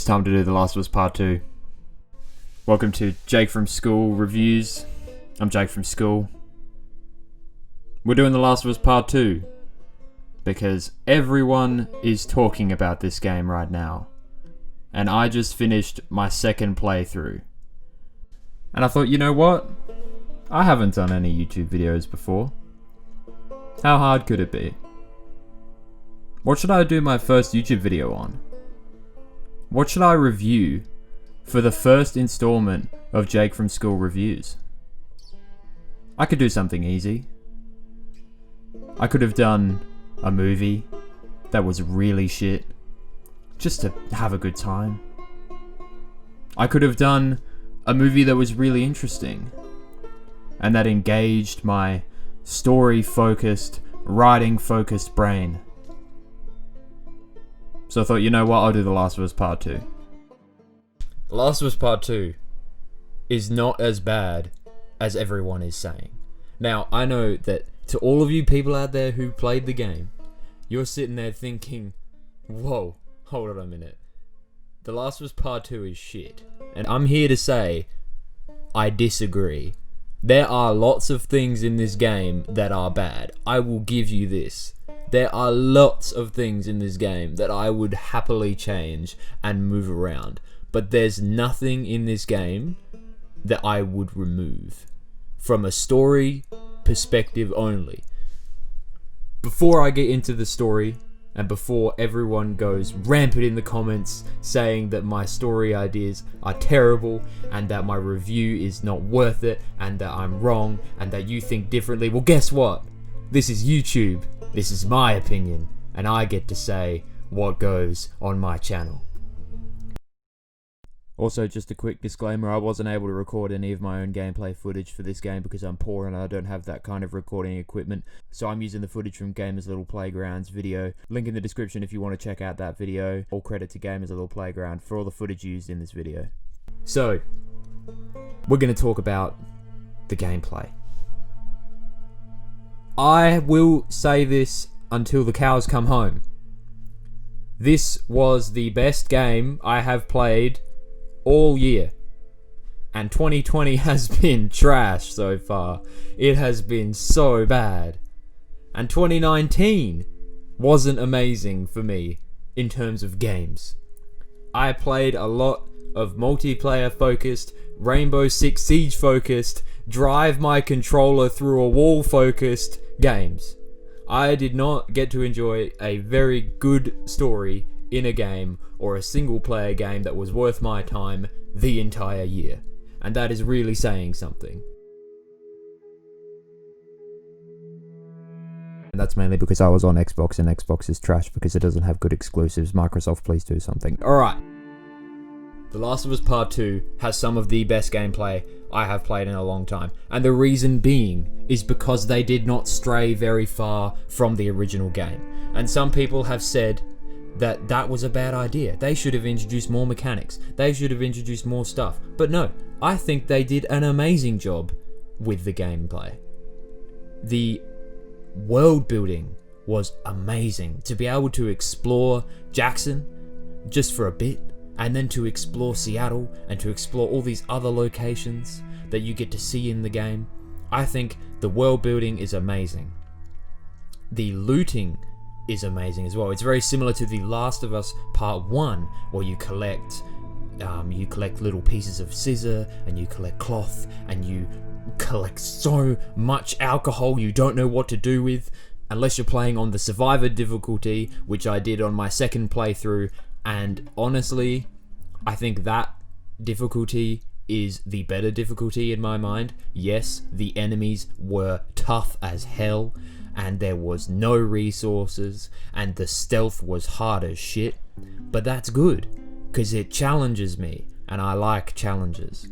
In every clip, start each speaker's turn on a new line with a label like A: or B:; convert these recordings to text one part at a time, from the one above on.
A: It's time to do The Last of Us Part 2. Welcome to Jake from School Reviews. I'm Jake from School. We're doing The Last of Us Part 2 because everyone is talking about this game right now. And I just finished my second playthrough. And I thought, you know what? I haven't done any YouTube videos before. How hard could it be? What should I do my first YouTube video on? What should I review for the first installment of Jake from School Reviews? I could do something easy. I could have done a movie that was really shit, just to have a good time. I could have done a movie that was really interesting and that engaged my story-focused, writing-focused brain. So I thought, you know what, I'll do The Last of Us Part 2. The Last of Us Part 2 is not as bad as everyone is saying. Now, I know that to all of you people out there who played the game, you're sitting there thinking, whoa, hold on a minute. The Last of Us Part 2 is shit. And I'm here to say, I disagree. There are lots of things in this game that are bad. I will give you this. There are lots of things in this game that I would happily change and move around. But there's nothing in this game that I would remove. From a story perspective only. Before I get into the story, and before everyone goes rampant in the comments saying that my story ideas are terrible, and that my review is not worth it, and that I'm wrong, and that you think differently, well, guess what? This is YouTube. This is my opinion, and I get to say what goes on my channel. Also, just a quick disclaimer, I wasn't able to record any of my own gameplay footage for this game because I'm poor and I don't have that kind of recording equipment, so I'm using the footage from Gamers Little Playground's video. Link in the description if you want to check out that video. All credit to Gamers Little Playground for all the footage used in this video. So, we're going to talk about the gameplay. I will say this until the cows come home. This was the best game I have played all year. And 2020 has been trash so far. It has been so bad. And 2019 wasn't amazing for me in terms of games. I played a lot of multiplayer focused, Rainbow Six Siege focused, drive my controller through a wall focused games. I did not get to enjoy a very good story in a game or a single player game that was worth my time the entire year. And that is really saying something. And that's mainly because I was on Xbox and Xbox is trash because it doesn't have good exclusives. Microsoft, please do something. Alright. The Last of Us Part 2 has some of the best gameplay I have played in a long time. And the reason being is because they did not stray very far from the original game. And some people have said that that was a bad idea. They should have introduced more mechanics. They should have introduced more stuff. But no, I think they did an amazing job with the gameplay. The world building was amazing. To be able to explore Jackson just for a bit, and then to explore Seattle, and to explore all these other locations that you get to see in the game. I think the world building is amazing. The looting is amazing as well. It's very similar to The Last of Us Part 1, where you collect little pieces of scissor, and you collect cloth, and you collect so much alcohol you don't know what to do with, unless you're playing on the Survivor difficulty, which I did on my second playthrough. And honestly, I think that difficulty is the better difficulty in my mind. Yes, the enemies were tough as hell, and there was no resources, and the stealth was hard as shit. But that's good, because it challenges me, and I like challenges.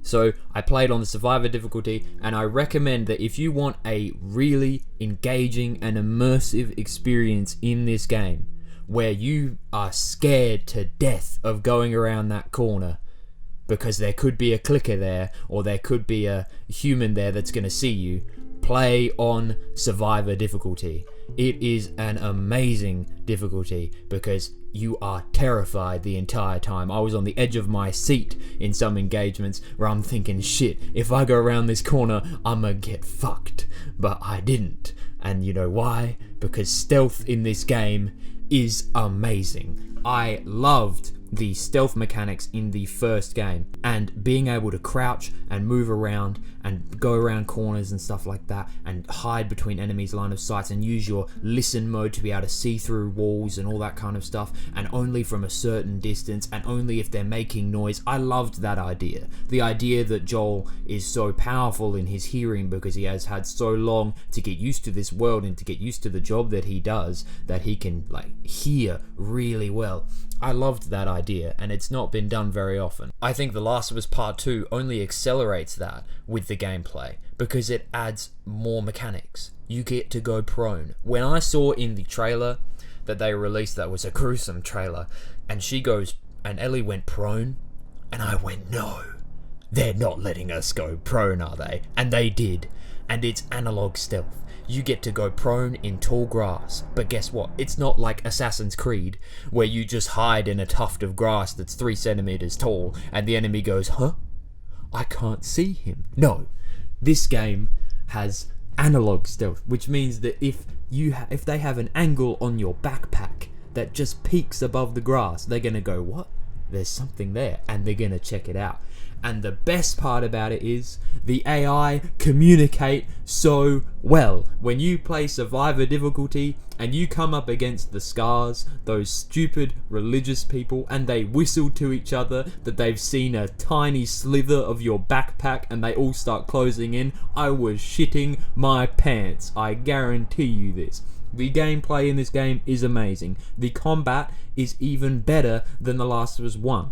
A: So I played on the Survivor difficulty, and I recommend that if you want a really engaging and immersive experience in this game, where you are scared to death of going around that corner because there could be a clicker there, or there could be a human there that's going to see you, play on Survivor difficulty. It is an amazing difficulty because you are terrified the entire time. I was on the edge of my seat in some engagements where I'm thinking, shit, if I go around this corner, I'ma get fucked. But I didn't. And you know why? Because stealth in this game is amazing. I loved the stealth mechanics in the first game, and being able to crouch and move around and go around corners and stuff like that, and hide between enemies' line of sights, and use your listen mode to be able to see through walls and all that kind of stuff, and only from a certain distance, and only if they're making noise. I loved that idea. The idea that Joel is so powerful in his hearing because he has had so long to get used to this world and to get used to the job that he does, that he can hear really well. I loved that idea, and it's not been done very often. I think The Last of Us Part 2 only accelerates that with the gameplay because it adds more mechanics. You get to go prone. When I saw in the trailer that they released, that was a gruesome trailer, and Ellie went prone, and I went, no, they're not letting us go prone, are they? And they did, and it's analog stealth. You get to go prone in tall grass, but guess what? It's not like Assassin's Creed, where you just hide in a tuft of grass that's 3 centimeters tall, and the enemy goes, huh? I can't see him. No, this game has analog stealth, which means that if they have an angle on your backpack that just peaks above the grass, they're gonna go, what? There's something there, and they're gonna check it out. And the best part about it is the AI communicate so well. When you play Survivor difficulty and you come up against the Scars, those stupid religious people, and they whistle to each other that they've seen a tiny slither of your backpack and they all start closing in, I was shitting my pants. I guarantee you this. The gameplay in this game is amazing. The combat is even better than The Last of Us 1.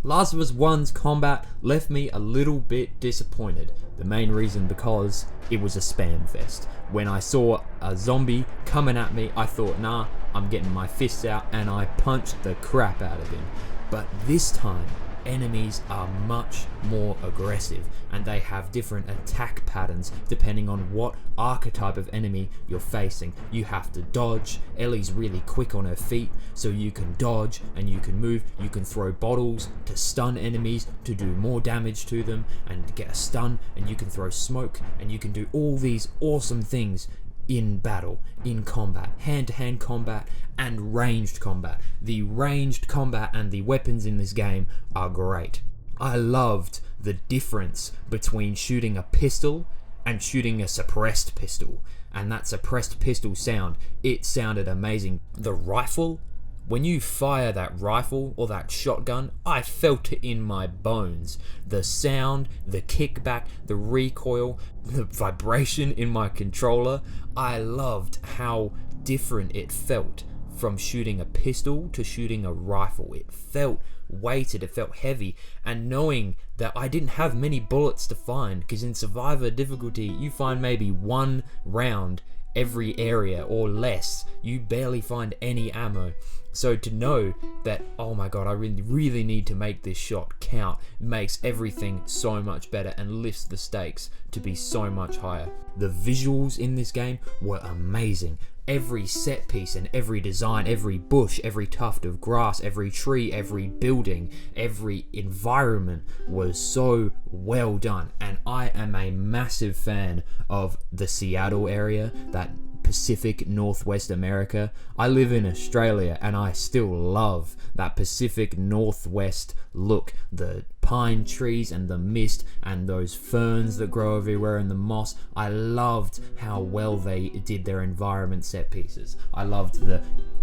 A: Last of Us 1's combat left me a little bit disappointed. The main reason because it was a spam fest. When I saw a zombie coming at me, I thought, nah, I'm getting my fists out, and I punched the crap out of him. But this time, enemies are much more aggressive, and they have different attack patterns depending on what archetype of enemy you're facing. You have to dodge. Ellie's really quick on her feet, so you can dodge and you can move. You can throw bottles to stun enemies to do more damage to them and get a stun, and you can throw smoke, and you can do all these awesome things in battle, in combat, hand-to-hand combat and ranged combat. The ranged combat and the weapons in this game are great. I loved the difference between shooting a pistol and shooting a suppressed pistol, and that suppressed pistol sound, it sounded amazing. The rifle, when you fire that rifle or that shotgun, I felt it in my bones. The sound, the kickback, the recoil, the vibration in my controller, I loved how different it felt from shooting a pistol to shooting a rifle. It felt weighted, it felt heavy, and knowing that I didn't have many bullets to find, because in Survivor difficulty you find maybe 1 round every area or less. You barely find any ammo. So to know that, oh my god, I really need to make this shot count, makes everything so much better and lifts the stakes to be so much higher. The visuals in this game were amazing. Every set piece and every design, every bush, every tuft of grass, every tree, every building, every environment was so well done. And I am a massive fan of the Seattle area, that Pacific Northwest America. I live in Australia and I still love that Pacific Northwest look. The pine trees and the mist and those ferns that grow everywhere and the moss. I loved how well they did their environment set pieces. I loved the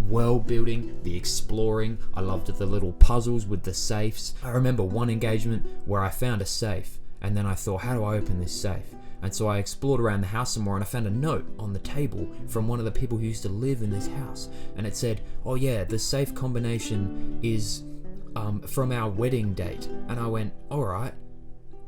A: world building, the exploring. I loved the little puzzles with the safes. I remember one engagement where I found a safe and then I thought, how do I open this safe? And so I explored around the house some more and I found a note on the table from one of the people who used to live in this house. And it said, oh yeah, the safe combination is from our wedding date. And I went, alright,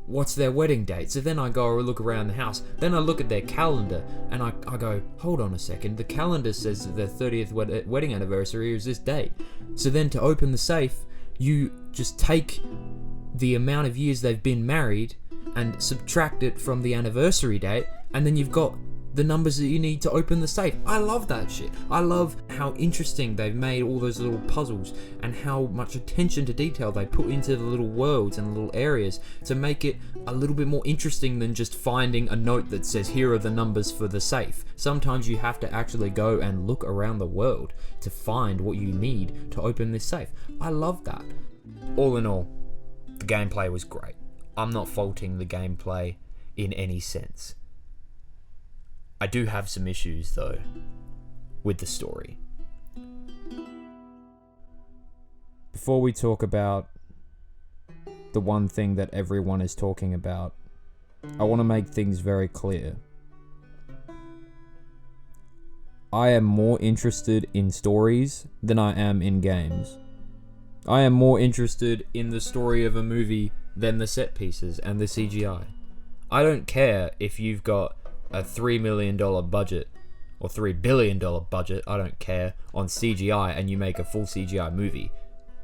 A: what's their wedding date? So then I go look around the house. Then I look at their calendar and I go, hold on a second. The calendar says that their 30th wedding anniversary is this date. So then to open the safe, you just take the amount of years they've been married and subtract it from the anniversary date, and then you've got the numbers that you need to open the safe. I love that shit. I love how interesting they've made all those little puzzles and how much attention to detail they put into the little worlds and little areas to make it a little bit more interesting than just finding a note that says here are the numbers for the safe. Sometimes you have to actually go and look around the world to find what you need to open this safe. I love that. All in all, the gameplay was great. I'm not faulting the gameplay in any sense. I do have some issues, though, with the story. Before we talk about the one thing that everyone is talking about, I want to make things very clear. I am more interested in stories than I am in games. I am more interested in the story of a movie than the set pieces and the CGI. I don't care if you've got a $3 million budget or $3 billion budget, I don't care, on CGI and you make a full CGI movie.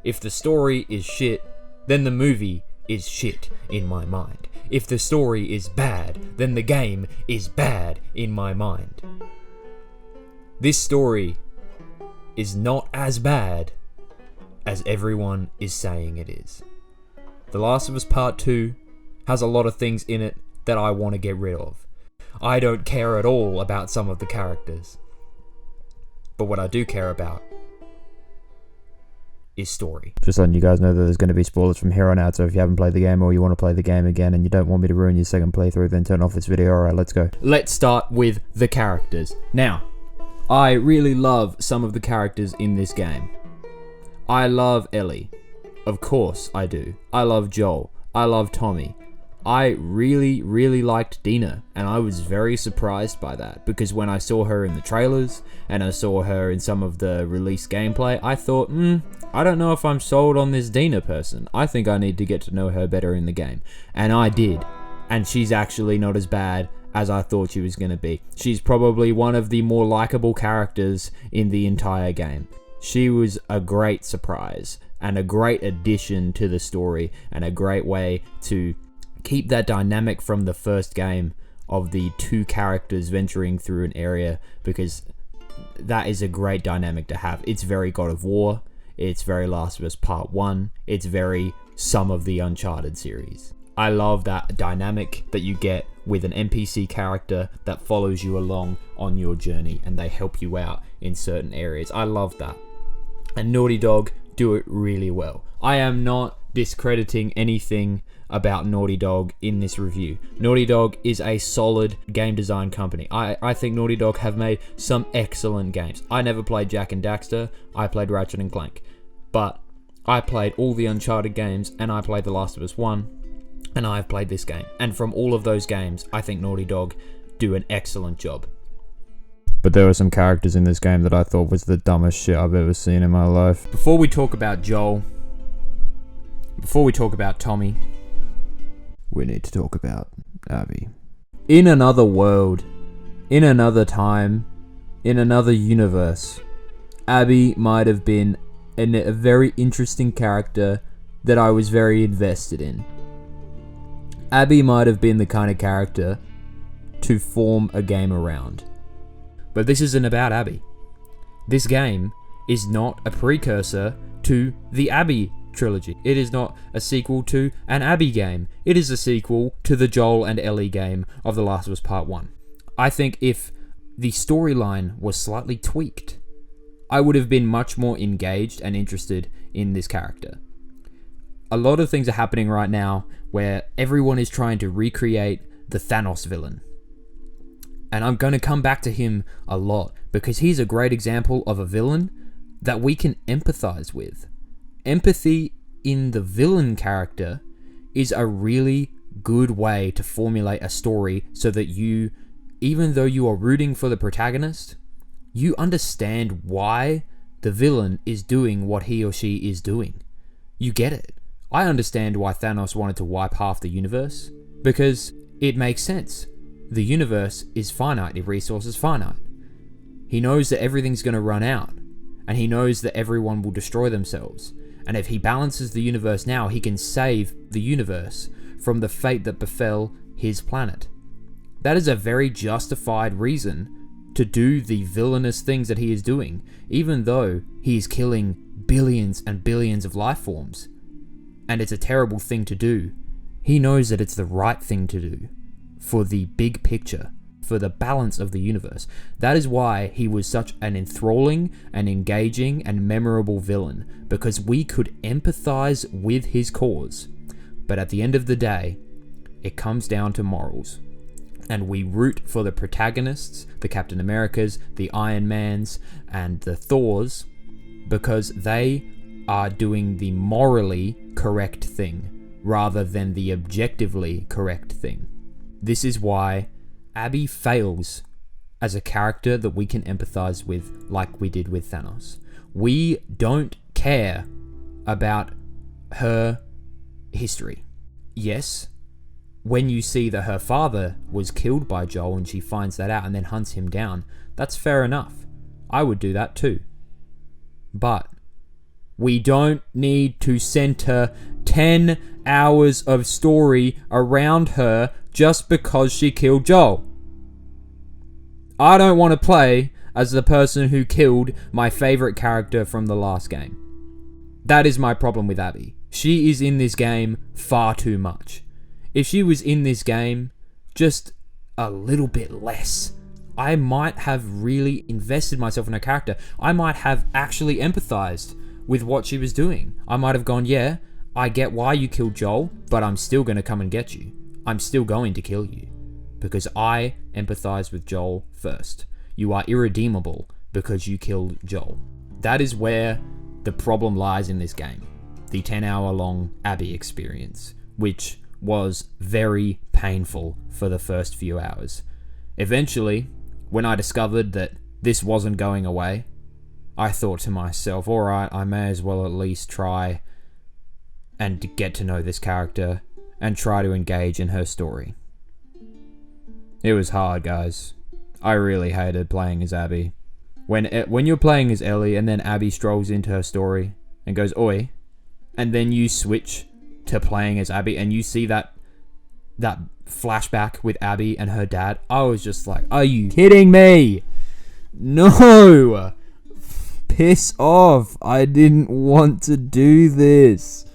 A: If the story is shit, then the movie is shit in my mind. If the story is bad, then the game is bad in my mind. This story is not as bad as everyone is saying it is. The Last of Us Part 2 has a lot of things in it that I want to get rid of. I don't care at all about some of the characters. But what I do care about is story. Just letting you guys know that there's going to be spoilers from here on out, so if you haven't played the game or you want to play the game again and you don't want me to ruin your second playthrough, then turn off this video. Alright, let's go. Let's start with the characters. Now, I really love some of the characters in this game. I love Ellie. Of course I do. I love Joel. I love Tommy. I really, really liked Dina, and I was very surprised by that, because when I saw her in the trailers, and I saw her in some of the released gameplay, I thought, I don't know if I'm sold on this Dina person. I think I need to get to know her better in the game. And I did. And she's actually not as bad as I thought she was going to be. She's probably one of the more likable characters in the entire game. She was a great surprise, and a great addition to the story, and a great way to keep that dynamic from the first game of the two characters venturing through an area, because that is a great dynamic to have. It's very God of War, it's very Last of Us Part 1, it's very some of the Uncharted series. I love that dynamic that you get with an NPC character that follows you along on your journey and they help you out in certain areas. I love that. And Naughty Dog do it really well. I am not discrediting anything about Naughty Dog in this review. Naughty Dog is a solid game design company. I think Naughty Dog have made some excellent games. I never played Jak and Daxter, I played Ratchet and Clank. But I played all the Uncharted games, and I played The Last of Us 1, and I've played this game. And from all of those games, I think Naughty Dog do an excellent job. But there were some characters in this game that I thought was the dumbest shit I've ever seen in my life. Before we talk about Joel, before we talk about Tommy, we need to talk about Abby. In another world, in another time, in another universe, Abby might have been a very interesting character that I was very invested in. Abby might have been the kind of character to form a game around. But this isn't about Abby. This game is not a precursor to the Abby trilogy. It is not a sequel to an Abby game. It is a sequel to the Joel and Ellie game of The Last of Us Part 1. I think if the storyline was slightly tweaked, I would have been much more engaged and interested in this character. A lot of things are happening right now where everyone is trying to recreate the Thanos villain. And I'm going to come back to him a lot because he's a great example of a villain that we can empathize with. Empathy in the villain character is a really good way to formulate a story so that you, even though you are rooting for the protagonist, you understand why the villain is doing what he or she is doing. You get it. I understand why Thanos wanted to wipe half the universe, because it makes sense. The universe is finite, the resource is finite. He knows that everything's going to run out, and he knows that everyone will destroy themselves. And if he balances the universe now, he can save the universe from the fate that befell his planet. That is a very justified reason to do the villainous things that he is doing, even though he is killing billions and billions of life forms. And it's a terrible thing to do. He knows that it's the right thing to do for the big picture, for the balance of the universe. That is why he was such an enthralling and engaging and memorable villain, because we could empathize with his cause. But at the end of the day, it comes down to morals. And we root for the protagonists, the Captain Americas, the Iron Mans, and the Thors, because they are doing the morally correct thing, rather than the objectively correct thing. This is why Abby fails as a character that we can empathize with, like we did with Thanos. We don't care about her history. Yes, when you see that her father was killed by Joel and she finds that out and then hunts him down, that's fair enough. I would do that too. But we don't need to center 10 hours of story around her just because she killed Joel. I don't want to play as the person who killed my favorite character from the last game. That is my problem with Abby. She is in this game far too much. If she was in this game just a little bit less, I might have really invested myself in her character. I might have actually empathized with what she was doing. I might have gone, yeah, I get why you killed Joel, but I'm still going to come and get you. I'm still going to kill you. Because I empathize with Joel first. You are irredeemable because you killed Joel. That is where the problem lies in this game. The 10-hour-long Abby experience, which was very painful for the first few hours. Eventually, when I discovered that this wasn't going away, I thought to myself, alright, I may as well at least try and get to know this character and try to engage in her story. It was hard, guys. I really hated playing as Abby. When you're playing as Ellie and then Abby strolls into her story and goes, oi, and then you switch to playing as Abby and you see that flashback with Abby and her dad, I was just like, are you kidding me? No! Piss off. I didn't want to do this.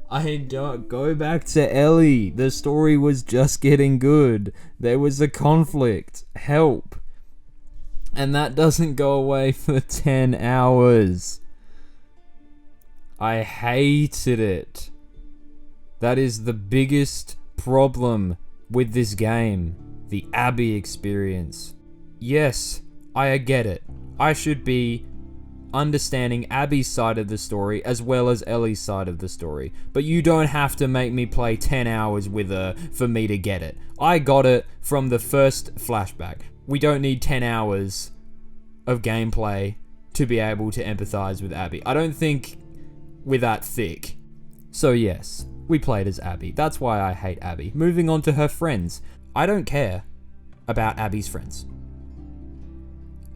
A: I don't go back to Ellie. The story was just getting good. There was a conflict. Help. And that doesn't go away for 10 hours. I hated it. That is the biggest problem with this game. The Abby experience. Yes, I get it. I should be understanding Abby's side of the story as well as Ellie's side of the story. But you don't have to make me play 10 hours with her for me to get it. I got it from the first flashback. We don't need 10 hours of gameplay to be able to empathize with Abby. I don't think we're that thick. So yes, we played as Abby. That's why I hate Abby. Moving on to her friends. I don't care about Abby's friends.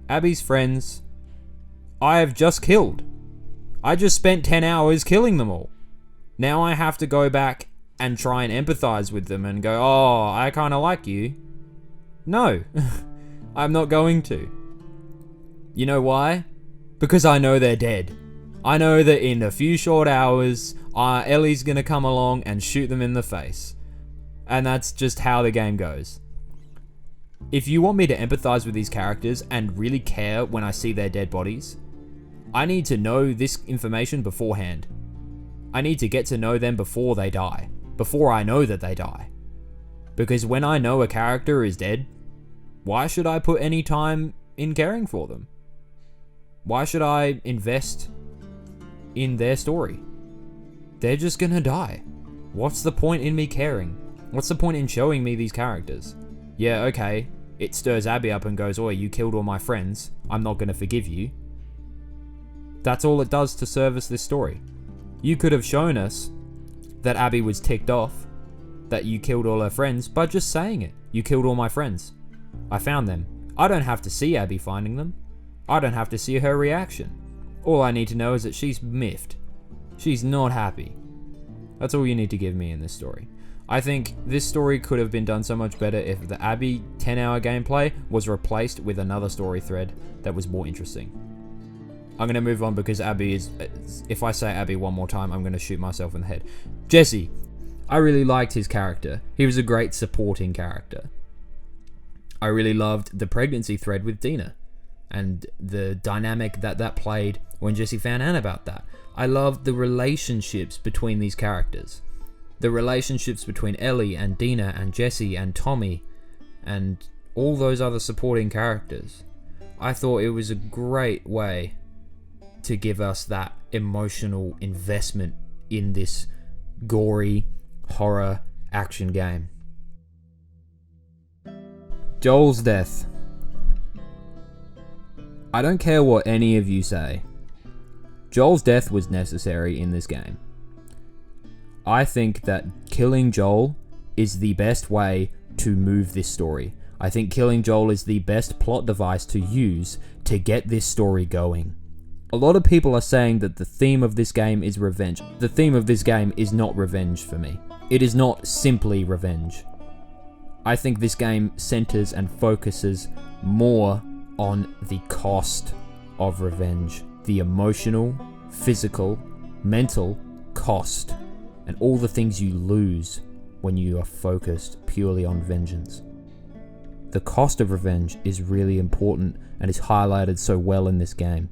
A: Abby's friends, I have just killed. I just spent 10 hours killing them all. Now I have to go back and try and empathize with them and go, oh, I kind of like you. No, I'm not going to. You know why? Because I know they're dead. I know that in a few short hours, Ellie's gonna come along and shoot them in the face. And that's just how the game goes. If you want me to empathize with these characters and really care when I see their dead bodies, I need to know this information beforehand. I need to get to know them before they die. Before I know that they die. Because when I know a character is dead, why should I put any time in caring for them? Why should I invest in their story? They're just gonna die. What's the point in me caring? What's the point in showing me these characters? Yeah, okay, it stirs Abby up and goes, oh, you killed all my friends. I'm not gonna forgive you. That's all it does to service this story. You could have shown us that Abby was ticked off, that you killed all her friends, by just saying it. You killed all my friends. I found them. I don't have to see Abby finding them. I don't have to see her reaction. All I need to know is that she's miffed. She's not happy. That's all you need to give me in this story. I think this story could have been done so much better if the Abby 10-hour gameplay was replaced with another story thread that was more interesting. I'm going to move on because Abby is... If I say Abby one more time, I'm going to shoot myself in the head. Jesse. I really liked his character. He was a great supporting character. I really loved the pregnancy thread with Dina and the dynamic that played when Jesse found out about that. I loved the relationships between these characters. The relationships between Ellie and Dina and Jesse and Tommy and all those other supporting characters. I thought it was a great way to give us that emotional investment in this gory horror action game. Joel's death. I don't care what any of you say. Joel's death was necessary in this game. I think that killing Joel is the best way to move this story. I think killing Joel is the best plot device to use to get this story going. A lot of people are saying that the theme of this game is revenge. The theme of this game is not revenge for me. It is not simply revenge. I think this game centers and focuses more on the cost of revenge. The emotional, physical, mental cost, and all the things you lose when you are focused purely on vengeance. The cost of revenge is really important and is highlighted so well in this game.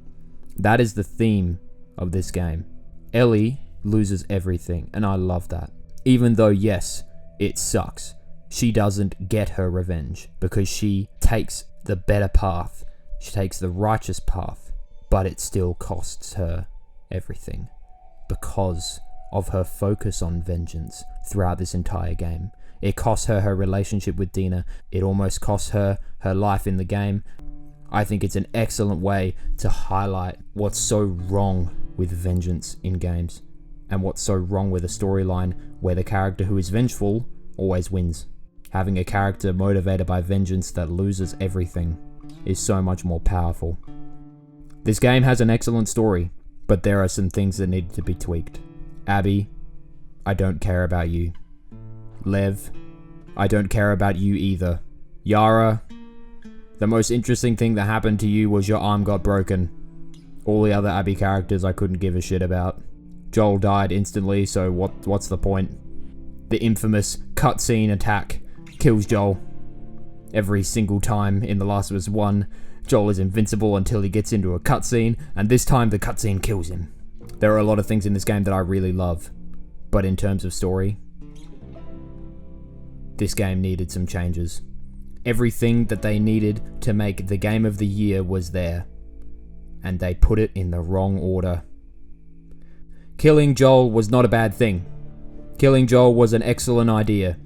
A: That is the theme of this game. Ellie loses everything, and I love that. Even though, yes, it sucks. She doesn't get her revenge because she takes the better path. She takes the righteous path, but it still costs her everything because of her focus on vengeance throughout this entire game. It costs her her relationship with Dina. It almost costs her her life in the game. I think it's an excellent way to highlight what's so wrong with vengeance in games and what's so wrong with a storyline where the character who is vengeful always wins. Having a character motivated by vengeance that loses everything is so much more powerful. This game has an excellent story, but there are some things that need to be tweaked. Abby, I don't care about you. Lev, I don't care about you either. Yara, the most interesting thing that happened to you was your arm got broken. All the other Abby characters I couldn't give a shit about. Joel died instantly, so what's the point? The infamous cutscene attack kills Joel. Every single time in The Last of Us 1, Joel is invincible until he gets into a cutscene, and this time the cutscene kills him. There are a lot of things in this game that I really love, but in terms of story, this game needed some changes. Everything that they needed to make the game of the year was there, and they put it in the wrong order. Killing Joel was not a bad thing. Killing Joel was an excellent idea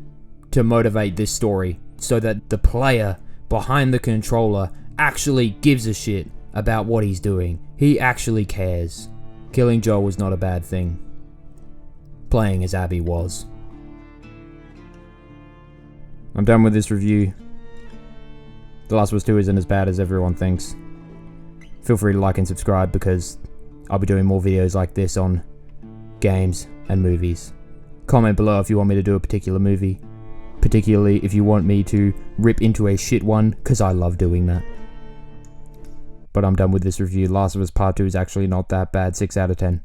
A: to motivate this story so that the player behind the controller actually gives a shit about what he's doing. He actually cares. Killing Joel was not a bad thing. Playing as Abby was. I'm done with this review. The Last of Us 2 isn't as bad as everyone thinks. Feel free to like and subscribe because I'll be doing more videos like this on games and movies. Comment below if you want me to do a particular movie. Particularly if you want me to rip into a shit one, because I love doing that. But I'm done with this review. Last of Us Part 2 is actually not that bad. 6 out of 10.